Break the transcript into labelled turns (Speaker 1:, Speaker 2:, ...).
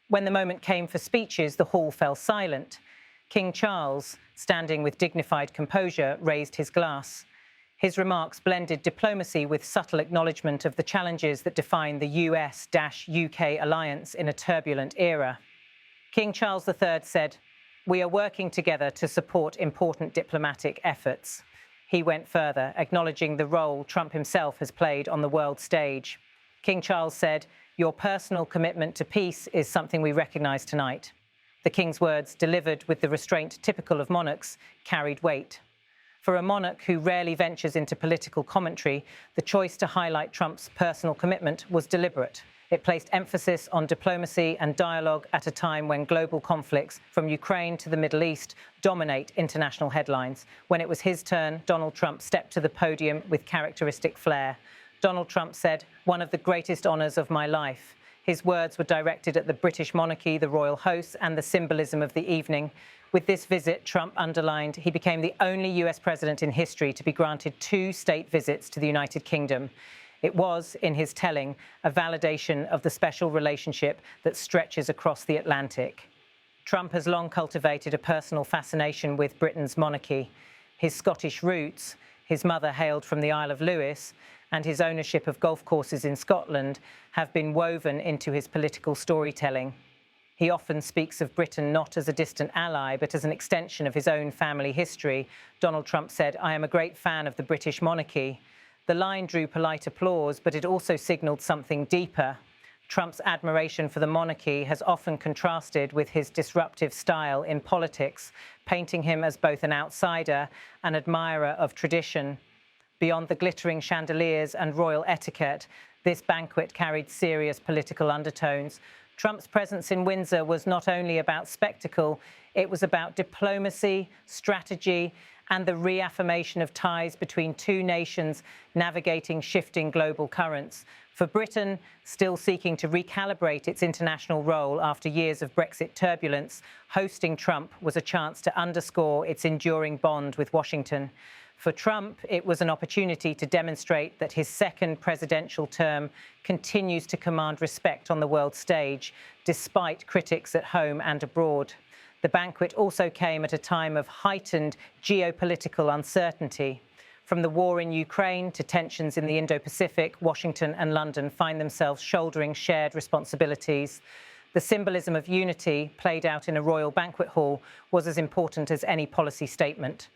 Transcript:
Speaker 1: When the moment came for speeches, the hall fell silent. King Charles, standing with dignified composure, raised his glass. His remarks blended diplomacy with subtle acknowledgement of the challenges that define the US-UK alliance in a turbulent era. King Charles III said, "We are working together to support important diplomatic efforts." He went further, acknowledging the role Trump himself has played on the world stage. King Charles said, "Your personal commitment to peace is something we recognise tonight." The King's words, delivered with the restraint typical of monarchs, carried weight. For a monarch who rarely ventures into political commentary, the choice to highlight Trump's personal commitment was deliberate. It placed emphasis on diplomacy and dialogue at a time when global conflicts, from Ukraine to the Middle East, dominate international headlines. When it was his turn, Donald Trump stepped to the podium with characteristic flair. Donald Trump said, "One of the greatest honours of my life." His words were directed at the British monarchy, the royal hosts, and the symbolism of the evening. With this visit, Trump underlined he became the only US president in history to be granted 2 state visits to the United Kingdom. It was, in his telling, a validation of the special relationship that stretches across the Atlantic. Trump has long cultivated a personal fascination with Britain's monarchy. His Scottish roots, his mother hailed from the Isle of Lewis, and his ownership of golf courses in Scotland have been woven into his political storytelling. He often speaks of Britain not as a distant ally, but as an extension of his own family history. Donald Trump said, "I am a great fan of the British monarchy." The line drew polite applause, but it also signalled something deeper. Trump's admiration for the monarchy has often contrasted with his disruptive style in politics, painting him as both an outsider and admirer of tradition. Beyond the glittering chandeliers and royal etiquette, this banquet carried serious political undertones. Trump's presence in Windsor was not only about spectacle, it was about diplomacy, strategy, and the reaffirmation of ties between 2 nations navigating shifting global currents. For Britain, still seeking to recalibrate its international role after years of Brexit turbulence, hosting Trump was a chance to underscore its enduring bond with Washington. For Trump, it was an opportunity to demonstrate that his second presidential term continues to command respect on the world stage, despite critics at home and abroad. The banquet also came at a time of heightened geopolitical uncertainty. From the war in Ukraine to tensions in the Indo-Pacific, Washington and London find themselves shouldering shared responsibilities. The symbolism of unity, played out in a royal banquet hall, was as important as any policy statement.